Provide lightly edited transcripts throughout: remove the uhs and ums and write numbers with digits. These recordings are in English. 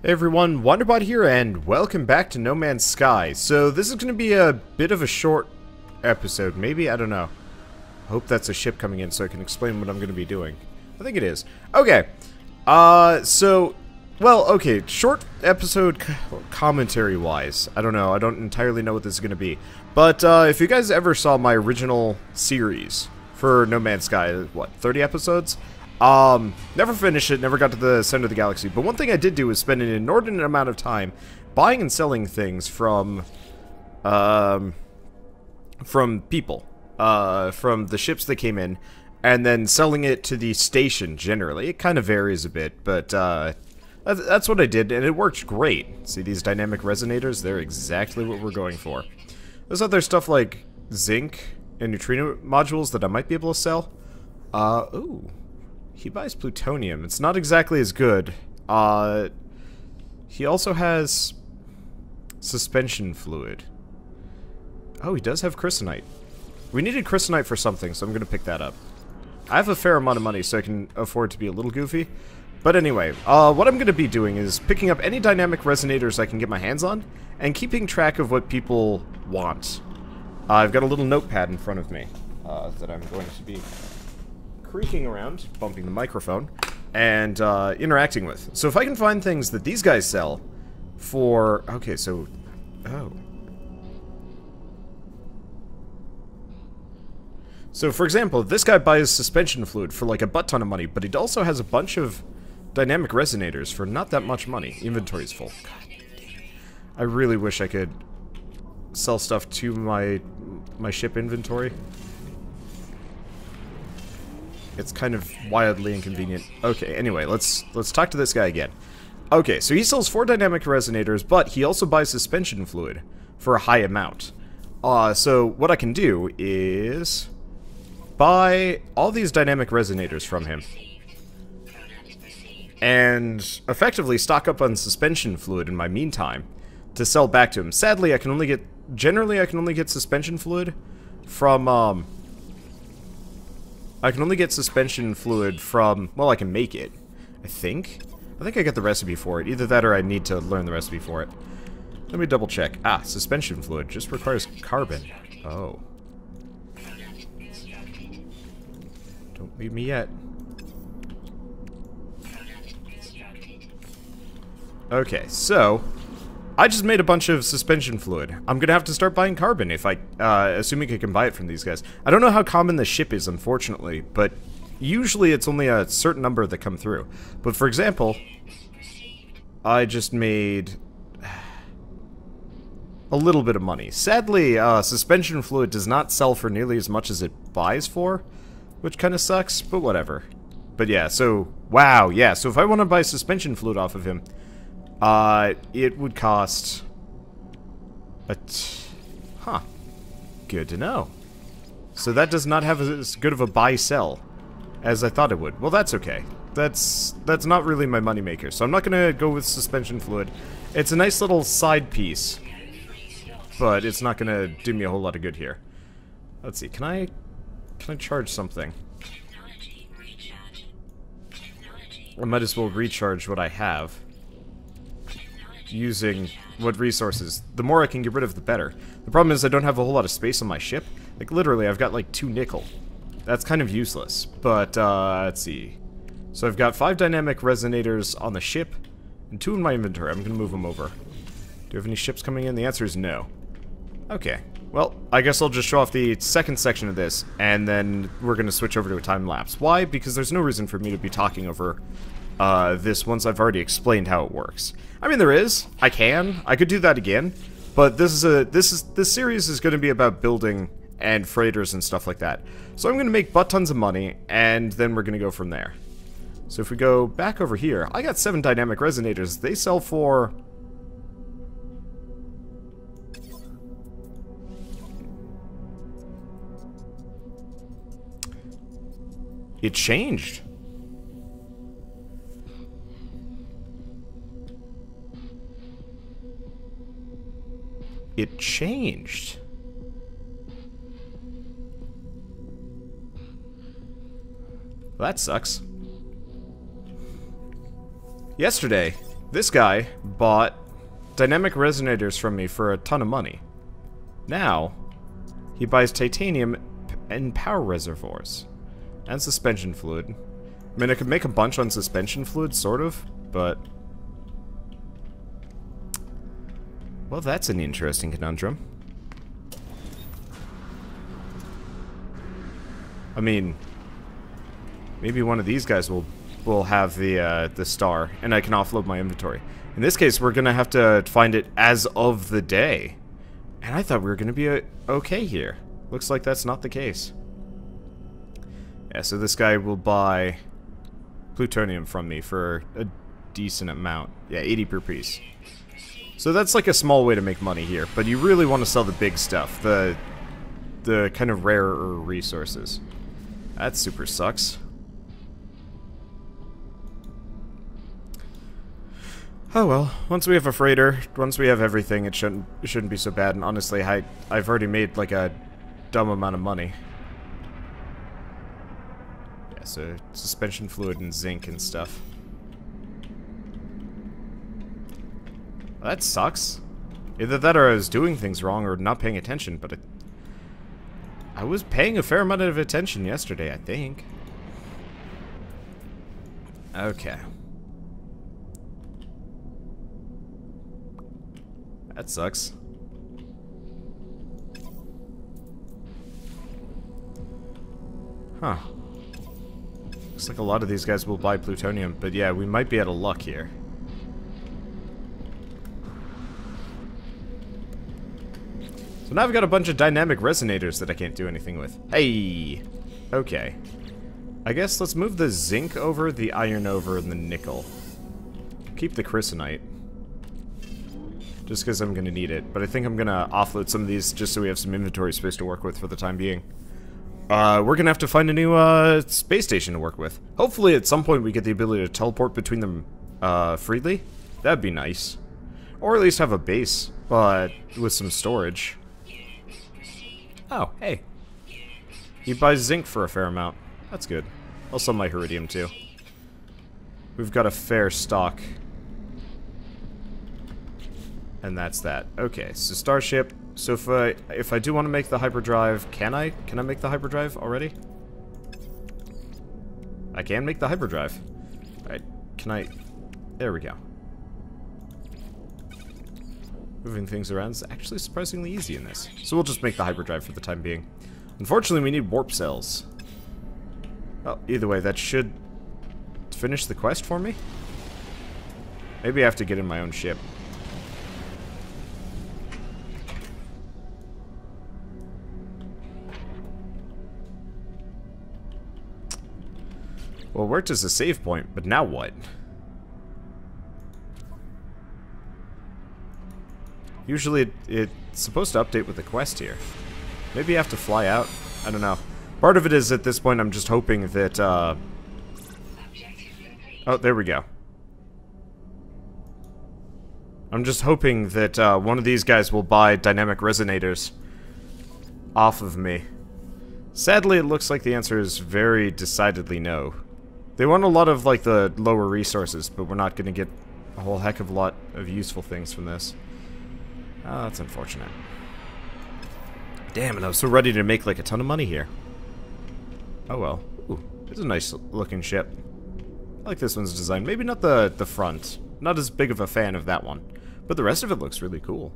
Hey everyone, Wanderbot here, and welcome back to No Man's Sky. So this is going to be a bit of a short episode, maybe? I don't know. I hope that's a ship coming in so I can explain what I'm going to be doing. I think it is. Okay, short episode commentary-wise. I don't know, I don't entirely know what this is going to be. But if you guys ever saw my original series for No Man's Sky, what, 30 episodes? Never finished it, never got to the center of the galaxy, but one thing I did do was spend an inordinate amount of time buying and selling things from people, from the ships that came in, and then selling it to the station generally. It kind of varies a bit, but, that's what I did, and it worked great. See these dynamic resonators? They're exactly what we're going for. There's other stuff like zinc and neutrino modules that I might be able to sell. Ooh. He buys plutonium. It's not exactly as good. He also has suspension fluid. Oh, he does have crystalite. We needed crystalite for something, so I'm going to pick that up. I have a fair amount of money, so I can afford to be a little goofy. But anyway, what I'm going to be doing is picking up any dynamic resonators I can get my hands on, and keeping track of what people want. I've got a little notepad in front of me that I'm going to be creaking around, bumping the microphone, and interacting with. So if I can find things that these guys sell for... Okay, so... Oh. So, for example, this guy buys suspension fluid for like a butt ton of money, but he also has a bunch of dynamic resonators for not that much money. Inventory's full. God damn. I really wish I could sell stuff to my ship inventory. It's kind of wildly inconvenient. Okay, anyway, let's talk to this guy again. Okay, so he sells 4 dynamic resonators, but he also buys suspension fluid for a high amount. So what I can do is buy all these dynamic resonators from him and effectively stock up on suspension fluid in my meantime to sell back to him. Sadly, I can only get suspension fluid from well, I can make it, I think I got the recipe for it. Either that or I need to learn the recipe for it. Let me double check. Ah, suspension fluid just requires carbon. Oh. Don't leave me yet. Okay, so I just made a bunch of suspension fluid. I'm gonna have to start buying carbon if I, assuming I can buy it from these guys. I don't know how common the ship is, unfortunately, but usually it's only a certain number that come through. But for example, I just made a little bit of money. Sadly, suspension fluid does not sell for nearly as much as it buys for, which kind of sucks, but whatever. But yeah, so, wow, yeah, so if I want to buy suspension fluid off of him, it would cost huh. Good to know. So that does not have as good of a buy-sell as I thought it would. Well, that's okay. That's not really my moneymaker, so I'm not gonna go with suspension fluid. It's a nice little side piece, but it's not gonna do me a whole lot of good here. Let's see, can I charge something? I might as well recharge what I have. Using what resources. The more I can get rid of, the better. The problem is I don't have a whole lot of space on my ship. Like, literally, I've got, like, 2 nickel. That's kind of useless. But, let's see. So I've got 5 dynamic resonators on the ship, and 2 in my inventory. I'm gonna move them over. Do you have any ships coming in? The answer is no. Okay. Well, I guess I'll just show off the second section of this, and then we're gonna switch over to a time-lapse. Why? Because there's no reason for me to be talking over this once I've already explained how it works. I mean, there is. I could do that again, but this series is going to be about building and freighters and stuff like that. So I'm going to make butt tons of money, and then we're going to go from there. So if we go back over here, I got 7 dynamic resonators. They sell for... It changed. It changed. Well, that sucks. Yesterday, This guy bought dynamic resonators from me for a ton of money. Now, he buys titanium and power reservoirs. And suspension fluid. I mean, I could make a bunch on suspension fluid, sort of, but... well, that's an interesting conundrum. I mean, maybe one of these guys will have the star, and I can offload my inventory. In this case, we're gonna have to find it as of the day. And I thought we were gonna be okay here. Looks like that's not the case. Yeah, so this guy will buy plutonium from me for a decent amount. Yeah, 80 per piece. So that's like a small way to make money here, but you really want to sell the big stuff, the kind of rarer resources. That super sucks. Oh well, once we have a freighter, once we have everything, it shouldn't be so bad, and honestly, I've already made like a dumb amount of money. Yeah, so suspension fluid and zinc and stuff. Well, that sucks. Either that or I was doing things wrong or not paying attention, but I was paying a fair amount of attention yesterday, I think. Okay. That sucks. Huh. Looks like a lot of these guys will buy plutonium, but yeah, we might be out of luck here. So now I've got a bunch of dynamic resonators that I can't do anything with. Hey! Okay. I guess let's move the zinc over, the iron over, and the nickel. Keep the chrysonite. Just because I'm going to need it. But I think I'm going to offload some of these just so we have some inventory space to work with for the time being. We're going to have to find a new space station to work with. Hopefully at some point we get the ability to teleport between them freely. That'd be nice. Or at least have a base, but with some storage. Oh, hey. He buys zinc for a fair amount. That's good. I'll sell my iridium too. We've got a fair stock. And that's that. Okay, so Starship. So if I do want to make the hyperdrive, can I? Can I make the hyperdrive already? I can make the hyperdrive. Alright, can I? There we go. Moving things around is actually surprisingly easy in this. So we'll just make the hyperdrive for the time being. Unfortunately, we need warp cells. Oh, either way, that should finish the quest for me? Maybe I have to get in my own ship. Well, it worked as a save point, but now what? Usually it's supposed to update with the quest here. Maybe I have to fly out? I don't know. Part of it is at this point I'm just hoping that, oh, there we go. I'm just hoping that one of these guys will buy dynamic resonators off of me. Sadly, it looks like the answer is very decidedly no. They want a lot of, like, the lower resources, but we're not going to get a whole heck of a lot of useful things from this. Oh, that's unfortunate. Damn, and I was so ready to make, like, a ton of money here. Oh well. Ooh, it's a nice looking ship. I like this one's design. Maybe not the front. Not as big of a fan of that one. But the rest of it looks really cool.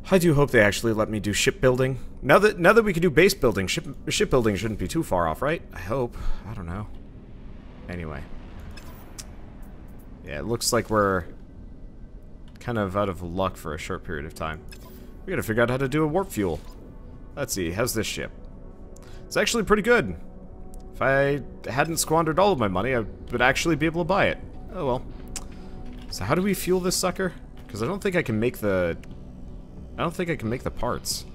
I do hope they actually let me do shipbuilding. Now that we can do base building, shipbuilding shouldn't be too far off, right? I hope. I don't know. Anyway. Yeah, it looks like we're kind of out of luck for a short period of time. We gotta figure out how to do a warp fuel. Let's see, how's this ship? It's actually pretty good. If I hadn't squandered all of my money, I would actually be able to buy it. Oh well. So how do we fuel this sucker? Because I don't think I can make the... I don't think I can make the parts.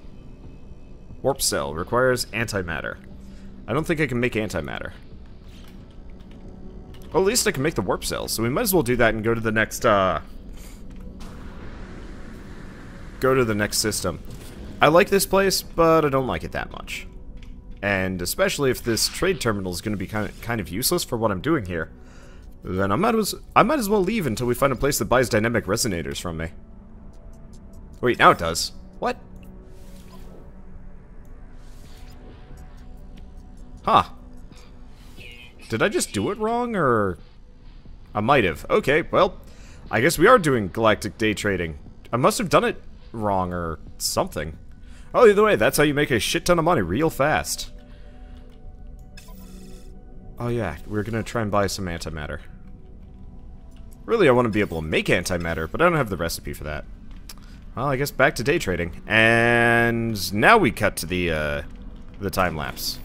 Warp cell requires antimatter. I don't think I can make antimatter. Well, at least I can make the warp cells, so we might as well do that and go to the next, go to the next system. I like this place, but I don't like it that much. And especially if this trade terminal is going to be kind of useless for what I'm doing here, Then I might as well leave until we find a place that buys dynamic resonators from me. Wait, now it does. What? Huh. Did I just do it wrong, or... I might have. Okay, well, I guess we are doing galactic day trading. I must have done it wrong, or something. Oh, either way, that's how you make a shit ton of money real fast. Oh yeah, we're gonna try and buy some antimatter. Really, I want to be able to make antimatter, but I don't have the recipe for that. Well, I guess back to day trading. And now we cut to the time lapse.